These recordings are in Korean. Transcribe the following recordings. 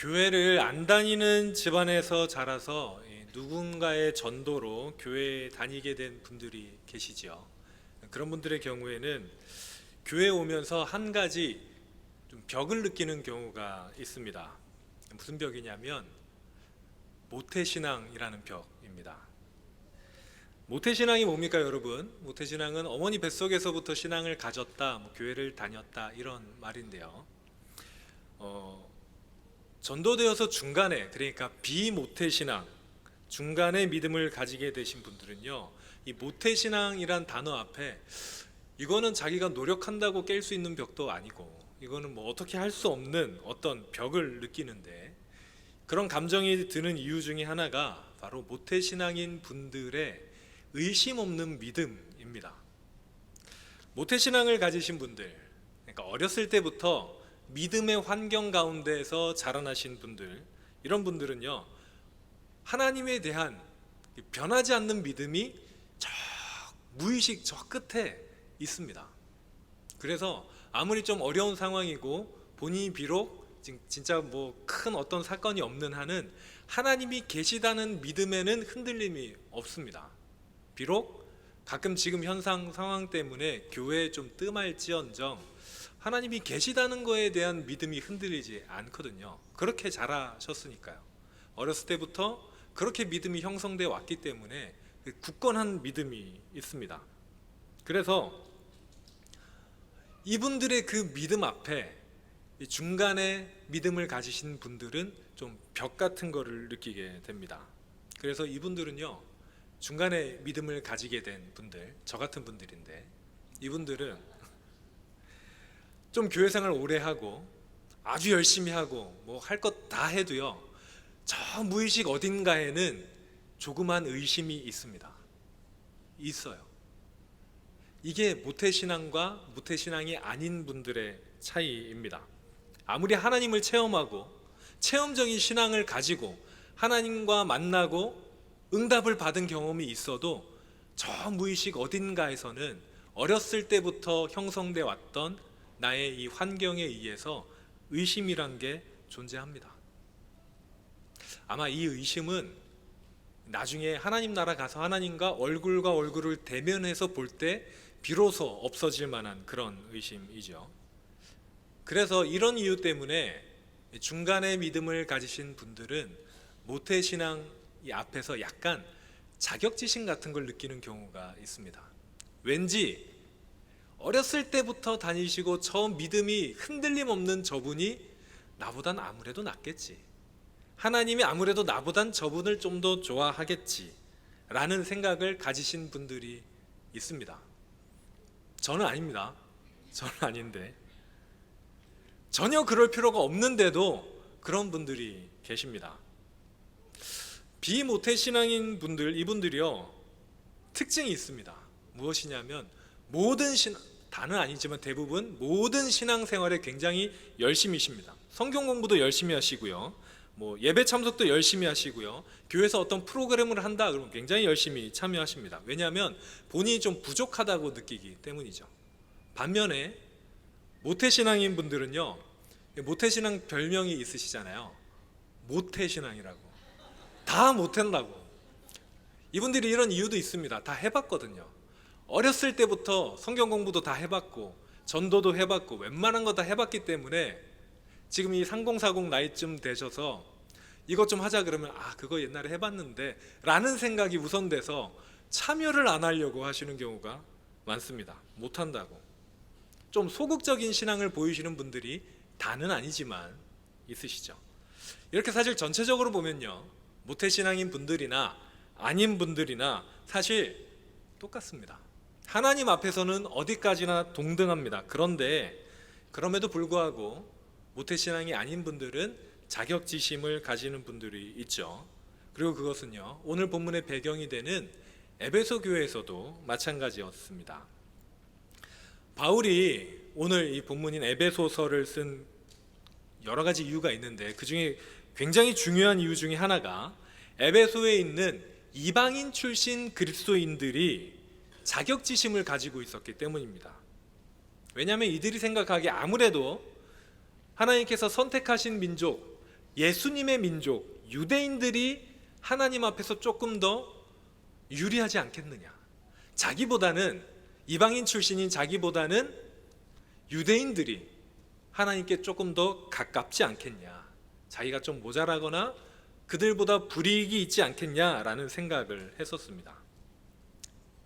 교회를 안 다니는 집안에서 자라서 누군가의 전도로 교회에 다니게 된 분들이 계시죠. 그런 분들의 경우에는 교회에 오면서 한 가지 좀 벽을 느끼는 경우가 있습니다. 무슨 벽이냐면 모태신앙이라는 벽입니다. 모태신앙이 뭡니까 여러분? 모태신앙은 어머니 뱃속에서부터 신앙을 가졌다, 교회를 다녔다 이런 말인데요. 전도되어서 중간에, 그러니까 비모태신앙, 중간에 믿음을 가지게 되신 분들은요, 이 모태신앙이란 단어 앞에 이거는 자기가 노력한다고 깰 수 있는 벽도 아니고 이거는 어떻게 할 수 없는 어떤 벽을 느끼는데, 그런 감정이 드는 이유 중에 하나가 바로 모태신앙인 분들의 의심 없는 믿음입니다. 모태신앙을 가지신 분들, 그러니까 어렸을 때부터 믿음의 환경 가운데에서 자라나신 분들, 이런 분들은요, 하나님에 대한 변하지 않는 믿음이 저 무의식 저 끝에 있습니다. 그래서 아무리 좀 어려운 상황이고 본인이 비록 진짜 큰 어떤 사건이 없는 한은 하나님이 계시다는 믿음에는 흔들림이 없습니다. 비록 가끔 지금 현상 상황 때문에 교회에 좀 뜸할지언정 하나님이 계시다는 거에 대한 믿음이 흔들리지 않거든요. 그렇게 자라셨으니까요. 어렸을 때부터 그렇게 믿음이 형성되어 왔기 때문에 굳건한 믿음이 있습니다. 그래서 이분들의 그 믿음 앞에 중간에 믿음을 가지신 분들은 좀 벽 같은 거를 느끼게 됩니다. 그래서 이분들은요, 중간에 믿음을 가지게 된 분들, 저 같은 분들인데, 이분들은 좀 교회 생활 오래 하고 아주 열심히 하고 할 것 다 해도요, 저 무의식 어딘가에는 조그만 의심이 있습니다. 있어요. 이게 모태신앙과 모태신앙이 아닌 분들의 차이입니다. 아무리 하나님을 체험하고 체험적인 신앙을 가지고 하나님과 만나고 응답을 받은 경험이 있어도 저 무의식 어딘가에서는 어렸을 때부터 형성되어 왔던 나의 이 환경에 의해서 의심이란 게 존재합니다. 아마 이 의심은 나중에 하나님 나라 가서 하나님과 얼굴과 얼굴을 대면해서 볼 때 비로소 없어질 만한 그런 의심이죠. 그래서 이런 이유 때문에 중간에 믿음을 가지신 분들은 모태신앙 앞에서 약간 자격지심 같은 걸 느끼는 경우가 있습니다. 왠지 어렸을 때부터 다니시고 처음 믿음이 흔들림 없는 저분이 나보단 아무래도 낫겠지, 하나님이 아무래도 나보단 저분을 좀 더 좋아하겠지 라는 생각을 가지신 분들이 있습니다. 저는 아닙니다. 저는 아닌데 전혀 그럴 필요가 없는데도 그런 분들이 계십니다. 비모태신앙인 분들, 이분들이요, 특징이 있습니다. 무엇이냐면 모든 다는 아니지만 대부분 모든 신앙생활에 굉장히 열심히십니다. 성경 공부도 열심히 하시고요, 예배 참석도 열심히 하시고요, 교회에서 어떤 프로그램을 한다 그러면 굉장히 열심히 참여하십니다. 왜냐하면 본인이 좀 부족하다고 느끼기 때문이죠. 반면에 모태신앙인 분들은요, 모태신앙 별명이 있으시잖아요. 모태신앙이라고, 다 못한다고. 이분들이 이런 이유도 있습니다. 다 해봤거든요. 어렸을 때부터 성경 공부도 다 해봤고 전도도 해봤고 웬만한 거 다 해봤기 때문에 지금 이 3040 나이쯤 되셔서 이것 좀 하자 그러면 그거 옛날에 해봤는데 라는 생각이 우선돼서 참여를 안 하려고 하시는 경우가 많습니다. 못한다고. 좀 소극적인 신앙을 보이시는 분들이 다는 아니지만 있으시죠. 이렇게 사실 전체적으로 보면요, 모태신앙인 분들이나 아닌 분들이나 사실 똑같습니다. 하나님 앞에서는 어디까지나 동등합니다. 그런데 그럼에도 불구하고 모태신앙이 아닌 분들은 자격지심을 가지는 분들이 있죠. 그리고 그것은요, 오늘 본문의 배경이 되는 에베소 교회에서도 마찬가지였습니다. 바울이 오늘 이 본문인 에베소서를 쓴 여러 가지 이유가 있는데, 그 중에 굉장히 중요한 이유 중에 하나가 에베소에 있는 이방인 출신 그리스도인들이 자격지심을 가지고 있었기 때문입니다. 왜냐하면 이들이 생각하기에 아무래도 하나님께서 선택하신 민족, 예수님의 민족 유대인들이 하나님 앞에서 조금 더 유리하지 않겠느냐, 자기보다는, 이방인 출신인 자기보다는 유대인들이 하나님께 조금 더 가깝지 않겠냐, 자기가 좀 모자라거나 그들보다 불이익이 있지 않겠냐라는 생각을 했었습니다.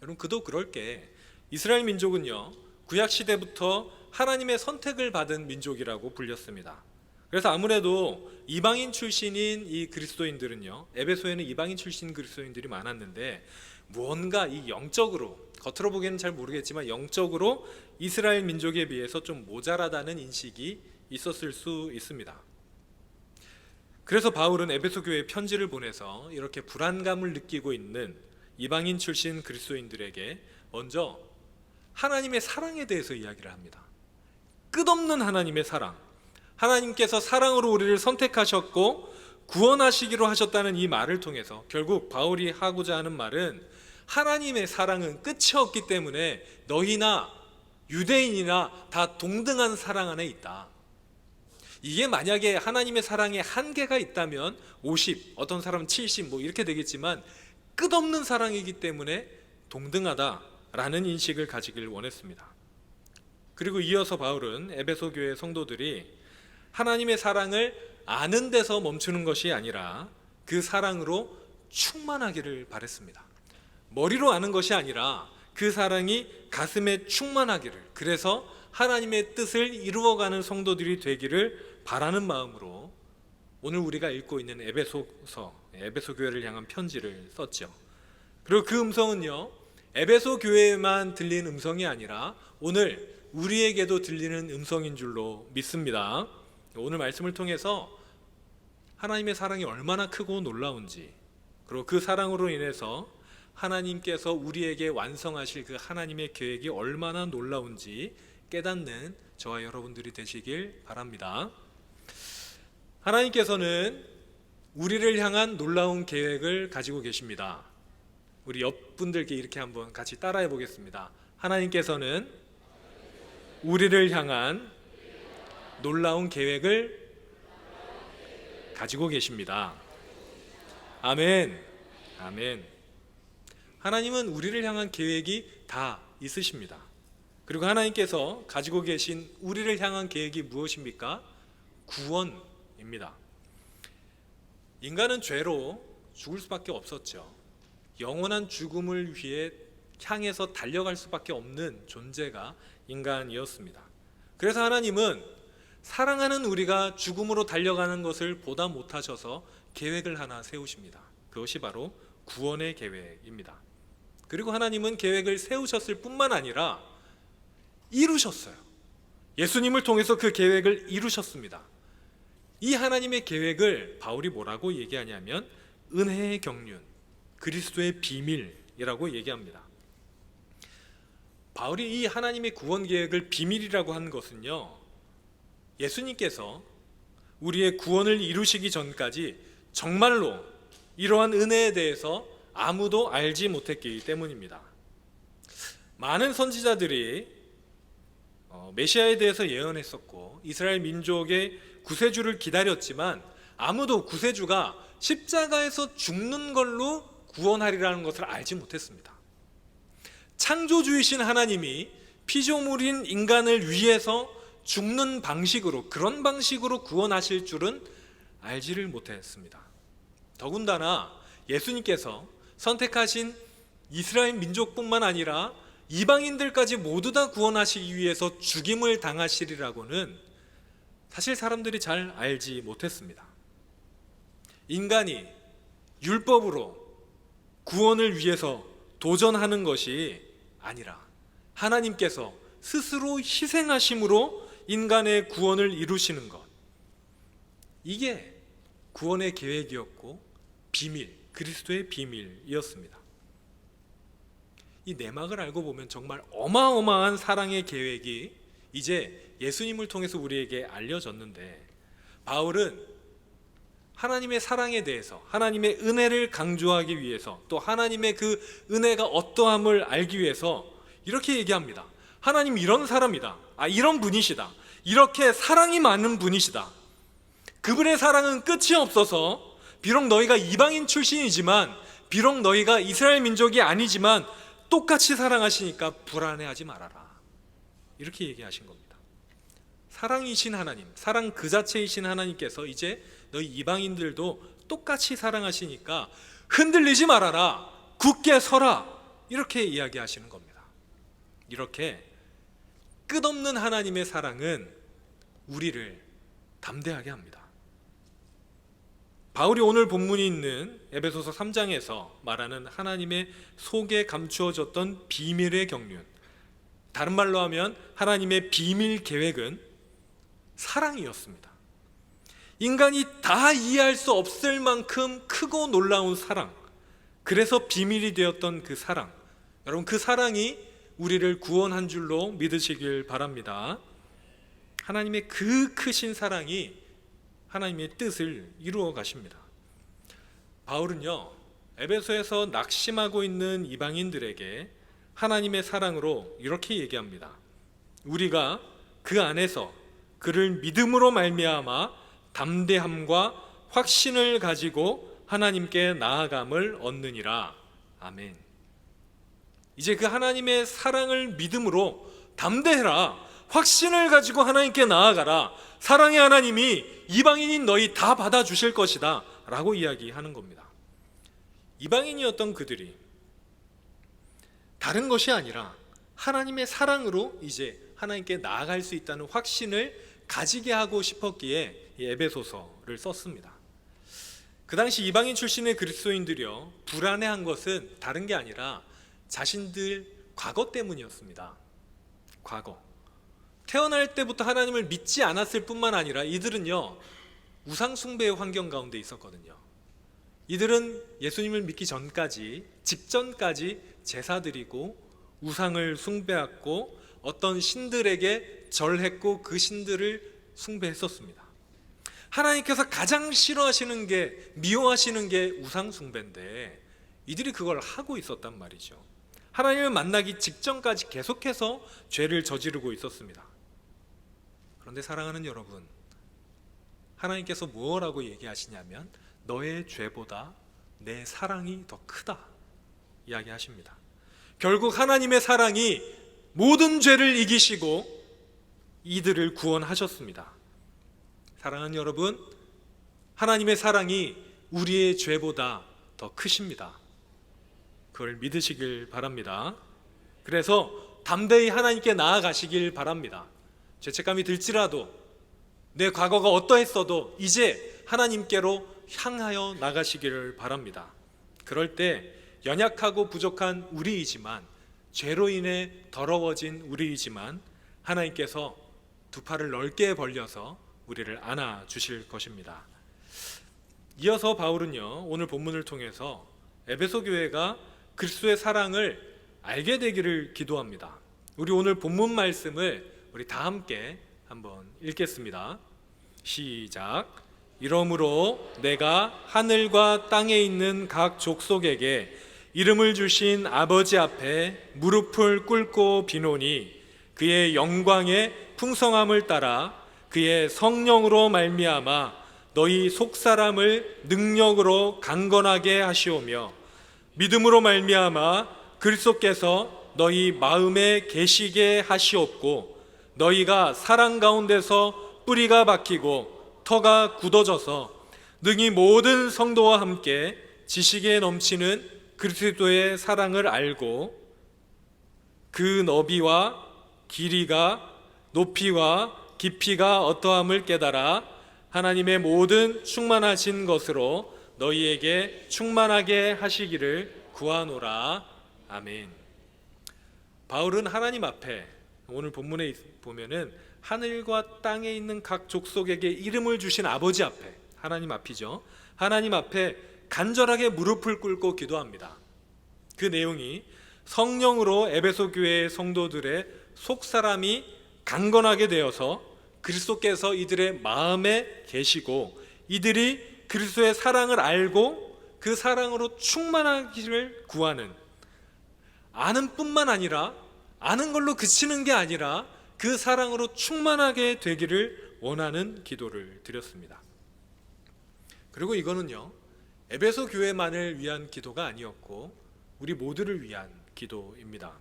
여러분, 그도 그럴 게 이스라엘 민족은요, 구약 시대부터 하나님의 선택을 받은 민족이라고 불렸습니다. 그래서 아무래도 이방인 출신인 이 그리스도인들은요, 에베소에는 이방인 출신 그리스도인들이 많았는데 무언가 이 영적으로, 겉으로 보기에는 잘 모르겠지만 영적으로 이스라엘 민족에 비해서 좀 모자라다는 인식이 있었을 수 있습니다. 그래서 바울은 에베소 교회에 편지를 보내서 이렇게 불안감을 느끼고 있는 이방인 출신 그리스도인들에게 먼저 하나님의 사랑에 대해서 이야기를 합니다. 끝없는 하나님의 사랑, 하나님께서 사랑으로 우리를 선택하셨고 구원하시기로 하셨다는 이 말을 통해서 결국 바울이 하고자 하는 말은, 하나님의 사랑은 끝이 없기 때문에 너희나 유대인이나 다 동등한 사랑 안에 있다. 이게 만약에 하나님의 사랑에 한계가 있다면 50, 어떤 사람은 70 뭐 이렇게 되겠지만 끝없는 사랑이기 때문에 동등하다라는 인식을 가지길 원했습니다. 그리고 이어서 바울은 에베소 교회 성도들이 하나님의 사랑을 아는 데서 멈추는 것이 아니라 그 사랑으로 충만하기를 바랬습니다. 머리로 아는 것이 아니라 그 사랑이 가슴에 충만하기를, 그래서 하나님의 뜻을 이루어가는 성도들이 되기를 바라는 마음으로 오늘 우리가 읽고 있는 에베소서, 에베소 교회를 향한 편지를 썼죠. 그리고 그 음성은요, 에베소 교회에만 들리는 음성이 아니라 오늘 우리에게도 들리는 음성인 줄로 믿습니다. 오늘 말씀을 통해서 하나님의 사랑이 얼마나 크고 놀라운지, 그리고 그 사랑으로 인해서 하나님께서 우리에게 완성하실 그 하나님의 계획이 얼마나 놀라운지 깨닫는 저와 여러분들이 되시길 바랍니다. 하나님께서는 우리를 향한 놀라운 계획을 가지고 계십니다. 우리 옆분들께 이렇게 한번 같이 따라해 보겠습니다. 하나님께서는 우리를 향한 놀라운 계획을 가지고 계십니다. 아멘. 아멘. 하나님은 우리를 향한 계획이 다 있으십니다. 그리고 하나님께서 가지고 계신 우리를 향한 계획이 무엇입니까? 구원입니다. 인간은 죄로 죽을 수밖에 없었죠. 영원한 죽음을 위해 향해서 달려갈 수밖에 없는 존재가 인간이었습니다. 그래서 하나님은 사랑하는 우리가 죽음으로 달려가는 것을 보다 못하셔서 계획을 하나 세우십니다. 그것이 바로 구원의 계획입니다. 그리고 하나님은 계획을 세우셨을 뿐만 아니라 이루셨어요. 예수님을 통해서 그 계획을 이루셨습니다. 이 하나님의 계획을 바울이 뭐라고 얘기하냐면 은혜의 경륜, 그리스도의 비밀이라고 얘기합니다. 바울이 이 하나님의 구원 계획을 비밀이라고 한 것은요, 예수님께서 우리의 구원을 이루시기 전까지 정말로 이러한 은혜에 대해서 아무도 알지 못했기 때문입니다. 많은 선지자들이 메시아에 대해서 예언했었고 이스라엘 민족의 구세주를 기다렸지만 아무도 구세주가 십자가에서 죽는 걸로 구원하리라는 것을 알지 못했습니다. 창조주이신 하나님이 피조물인 인간을 위해서 죽는 방식으로, 그런 방식으로 구원하실 줄은 알지를 못했습니다. 더군다나 예수님께서 선택하신 이스라엘 민족뿐만 아니라 이방인들까지 모두 다 구원하시기 위해서 죽임을 당하시리라고는 사실 사람들이 잘 알지 못했습니다. 인간이 율법으로 구원을 위해서 도전하는 것이 아니라 하나님께서 스스로 희생하심으로 인간의 구원을 이루시는 것, 이게 구원의 계획이었고 비밀, 그리스도의 비밀이었습니다. 이 내막을 알고 보면 정말 어마어마한 사랑의 계획이 이제 예수님을 통해서 우리에게 알려졌는데, 바울은 하나님의 사랑에 대해서, 하나님의 은혜를 강조하기 위해서, 또 하나님의 그 은혜가 어떠함을 알기 위해서 이렇게 얘기합니다. 하나님 이런 사람이다, 이런 분이시다, 이렇게 사랑이 많은 분이시다, 그분의 사랑은 끝이 없어서 비록 너희가 이방인 출신이지만, 비록 너희가 이스라엘 민족이 아니지만 똑같이 사랑하시니까 불안해하지 말아라. 이렇게 얘기하신 겁니다. 사랑이신 하나님, 사랑 그 자체이신 하나님께서 이제 너희 이방인들도 똑같이 사랑하시니까 흔들리지 말아라, 굳게 서라, 이렇게 이야기하시는 겁니다. 이렇게 끝없는 하나님의 사랑은 우리를 담대하게 합니다. 바울이 오늘 본문이 있는 에베소서 3장에서 말하는 하나님의 속에 감추어졌던 비밀의 경륜, 다른 말로 하면 하나님의 비밀 계획은 사랑이었습니다. 인간이 다 이해할 수 없을 만큼 크고 놀라운 사랑, 그래서 비밀이 되었던 그 사랑, 여러분 그 사랑이 우리를 구원한 줄로 믿으시길 바랍니다. 하나님의 그 크신 사랑이 하나님의 뜻을 이루어 가십니다. 바울은요, 에베소에서 낙심하고 있는 이방인들에게 하나님의 사랑으로 이렇게 얘기합니다. 우리가 그 안에서 그를 믿음으로 말미암아 담대함과 확신을 가지고 하나님께 나아감을 얻느니라. 아멘. 이제 그 하나님의 사랑을 믿음으로 담대해라, 확신을 가지고 하나님께 나아가라. 사랑의 하나님이 이방인인 너희 다 받아주실 것이다 라고 이야기하는 겁니다. 이방인이었던 그들이 다른 것이 아니라 하나님의 사랑으로 이제 하나님께 나아갈 수 있다는 확신을 가지게 하고 싶었기에 이 에베소서를 썼습니다. 그 당시 이방인 출신의 그리스도인들이요, 불안해한 것은 다른 게 아니라 자신들 과거 때문이었습니다. 과거. 태어날 때부터 하나님을 믿지 않았을 뿐만 아니라 이들은요, 우상 숭배의 환경 가운데 있었거든요. 이들은 예수님을 믿기 전까지, 직전까지 제사 드리고 우상을 숭배했고 어떤 신들에게 절했고 그 신들을 숭배했었습니다. 하나님께서 가장 싫어하시는 게, 미워하시는 게 우상 숭배인데 이들이 그걸 하고 있었단 말이죠. 하나님을 만나기 직전까지 계속해서 죄를 저지르고 있었습니다. 그런데 사랑하는 여러분, 하나님께서 뭐라고 얘기하시냐면 너의 죄보다 내 사랑이 더 크다 이야기하십니다. 결국 하나님의 사랑이 모든 죄를 이기시고 이들을 구원하셨습니다. 사랑하는 여러분, 하나님의 사랑이 우리의 죄보다 더 크십니다. 그걸 믿으시길 바랍니다. 그래서 담대히 하나님께 나아가시길 바랍니다. 죄책감이 들지라도, 내 과거가 어떠했어도 이제 하나님께로 향하여 나가시기를 바랍니다. 그럴 때 연약하고 부족한 우리이지만, 죄로 인해 더러워진 우리이지만 하나님께서 두 팔을 넓게 벌려서 우리를 안아주실 것입니다. 이어서 바울은요, 오늘 본문을 통해서 에베소 교회가 그리스도의 사랑을 알게 되기를 기도합니다. 우리 오늘 본문 말씀을 우리 다 함께 한번 읽겠습니다. 시작. 이러므로 내가 하늘과 땅에 있는 각 족속에게 이름을 주신 아버지 앞에 무릎을 꿇고 비노니 그의 영광의 풍성함을 따라 그의 성령으로 말미암아 너희 속사람을 능력으로 강건하게 하시오며 믿음으로 말미암아 그리스도께서 너희 마음에 계시게 하시옵고 너희가 사랑 가운데서 뿌리가 박히고 터가 굳어져서 능히 모든 성도와 함께 지식에 넘치는 그리스도의 사랑을 알고 그 너비와 길이가 높이와 깊이가 어떠함을 깨달아 하나님의 모든 충만하신 것으로 너희에게 충만하게 하시기를 구하노라. 아멘. 바울은 하나님 앞에, 오늘 본문에 보면은 하늘과 땅에 있는 각 족속에게 이름을 주신 아버지 앞에, 하나님 앞이죠. 하나님 앞에 간절하게 무릎을 꿇고 기도합니다. 그 내용이 성령으로 에베소 교회의 성도들의 속사람이 강건하게 되어서 그리스도께서 이들의 마음에 계시고 이들이 그리스도의 사랑을 알고 그 사랑으로 충만하기를 구하는, 아는 뿐만 아니라, 아는 걸로 그치는 게 아니라 그 사랑으로 충만하게 되기를 원하는 기도를 드렸습니다. 그리고 이거는요, 에베소 교회만을 위한 기도가 아니었고 우리 모두를 위한 기도입니다.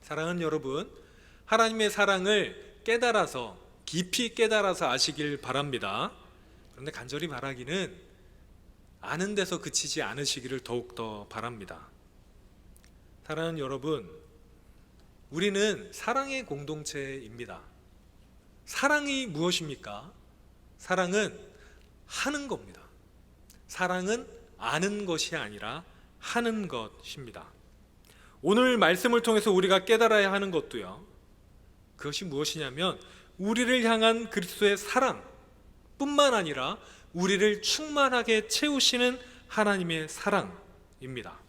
사랑하는 여러분, 하나님의 사랑을 깨달아서, 깊이 깨달아서 아시길 바랍니다. 그런데 간절히 바라기는 아는 데서 그치지 않으시기를 더욱더 바랍니다. 사랑하는 여러분, 우리는 사랑의 공동체입니다. 사랑이 무엇입니까? 사랑은 하는 겁니다. 사랑은 아는 것이 아니라 하는 것입니다. 오늘 말씀을 통해서 우리가 깨달아야 하는 것도요, 그것이 무엇이냐면 우리를 향한 그리스도의 사랑뿐만 아니라 우리를 충만하게 채우시는 하나님의 사랑입니다.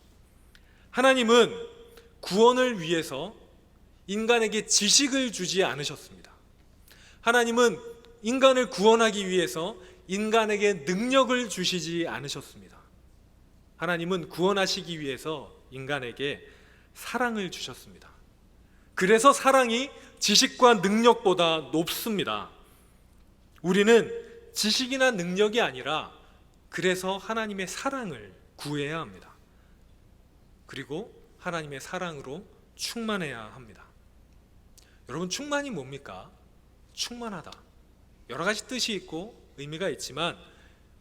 하나님은 구원을 위해서 인간에게 지식을 주지 않으셨습니다. 하나님은 인간을 구원하기 위해서 인간에게 능력을 주시지 않으셨습니다. 하나님은 구원하시기 위해서 인간에게 사랑을 주셨습니다. 그래서 사랑이 지식과 능력보다 높습니다. 우리는 지식이나 능력이 아니라 그래서 하나님의 사랑을 구해야 합니다. 그리고 하나님의 사랑으로 충만해야 합니다. 여러분, 충만이 뭡니까? 충만하다. 여러 가지 뜻이 있고 의미가 있지만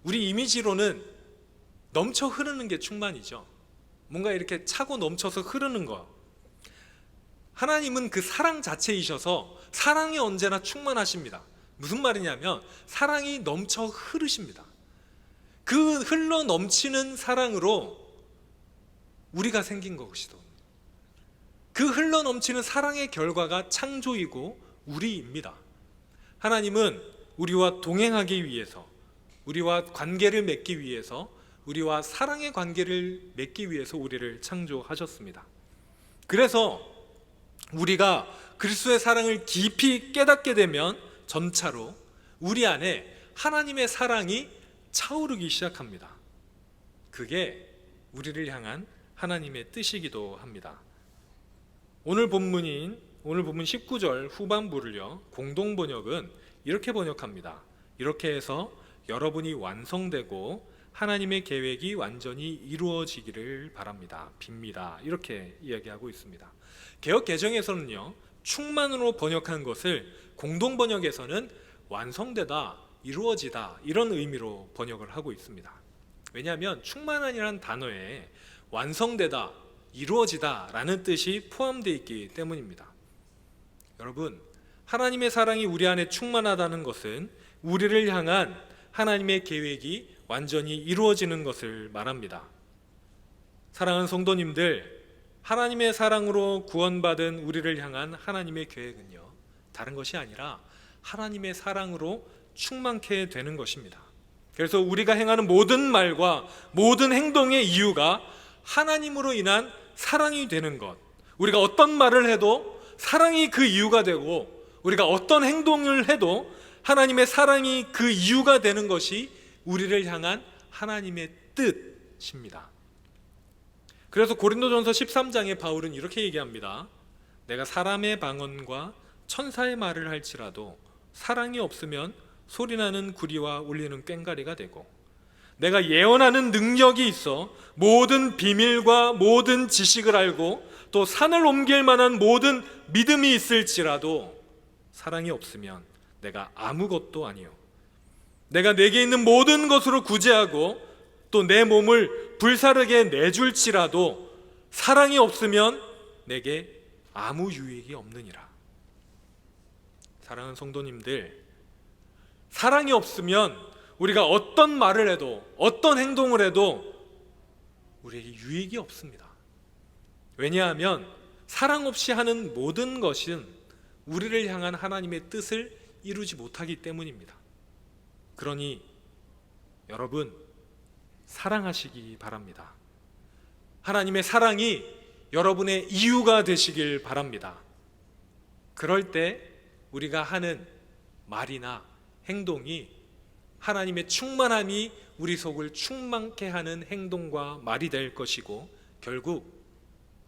우리 이미지로는 넘쳐 흐르는 게 충만이죠. 뭔가 이렇게 차고 넘쳐서 흐르는 거. 하나님은 그 사랑 자체이셔서 사랑이 언제나 충만하십니다. 무슨 말이냐면 사랑이 넘쳐 흐르십니다. 그 흘러 넘치는 사랑으로 우리가 생긴 것이죠. 그 흘러 넘치는 사랑의 결과가 창조이고 우리입니다. 하나님은 우리와 동행하기 위해서, 우리와 관계를 맺기 위해서, 우리와 사랑의 관계를 맺기 위해서 우리를 창조하셨습니다. 그래서 우리가 그리스도의 사랑을 깊이 깨닫게 되면 점차로 우리 안에 하나님의 사랑이 차오르기 시작합니다. 그게 우리를 향한 하나님의 뜻이기도 합니다. 오늘 본문 19절 후반부를요, 공동 번역은 이렇게 번역합니다. 이렇게 해서 여러분이 완성되고 하나님의 계획이 완전히 이루어지기를 바랍니다. 빕니다. 이렇게 이야기하고 있습니다. 개역 개정에서는요, 충만으로 번역한 것을 공동 번역에서는 완성되다, 이루어지다 이런 의미로 번역을 하고 있습니다. 왜냐하면 충만한이라는 단어에 완성되다, 이루어지다 라는 뜻이 포함되어 있기 때문입니다. 여러분, 하나님의 사랑이 우리 안에 충만하다는 것은 우리를 향한 하나님의 계획이 완전히 이루어지는 것을 말합니다. 사랑하는 성도님들, 하나님의 사랑으로 구원받은 우리를 향한 하나님의 계획은요, 다른 것이 아니라 하나님의 사랑으로 충만케 되는 것입니다. 그래서 우리가 행하는 모든 말과 모든 행동의 이유가 하나님으로 인한 사랑이 되는 것, 우리가 어떤 말을 해도 사랑이 그 이유가 되고 우리가 어떤 행동을 해도 하나님의 사랑이 그 이유가 되는 것이 우리를 향한 하나님의 뜻입니다. 그래서 고린도전서 13장에 바울은 이렇게 얘기합니다. 내가 사람의 방언과 천사의 말을 할지라도 사랑이 없으면 소리나는 구리와 울리는 꽹과리가 되고, 내가 예언하는 능력이 있어 모든 비밀과 모든 지식을 알고 또 산을 옮길 만한 모든 믿음이 있을지라도 사랑이 없으면 내가 아무것도 아니요, 내가 내게 있는 모든 것으로 구제하고 또 내 몸을 불사르게 내줄지라도 사랑이 없으면 내게 아무 유익이 없느니라. 사랑하는 성도님들, 사랑이 없으면 우리가 어떤 말을 해도 어떤 행동을 해도 우리에게 유익이 없습니다. 왜냐하면 사랑 없이 하는 모든 것은 우리를 향한 하나님의 뜻을 이루지 못하기 때문입니다. 그러니 여러분, 사랑하시기 바랍니다. 하나님의 사랑이 여러분의 이유가 되시길 바랍니다. 그럴 때 우리가 하는 말이나 행동이 하나님의 충만함이 우리 속을 충만케 하는 행동과 말이 될 것이고, 결국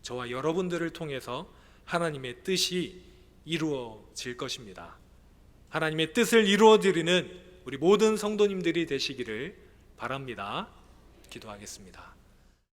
저와 여러분들을 통해서 하나님의 뜻이 이루어질 것입니다. 하나님의 뜻을 이루어드리는 우리 모든 성도님들이 되시기를 바랍니다. 기도하겠습니다.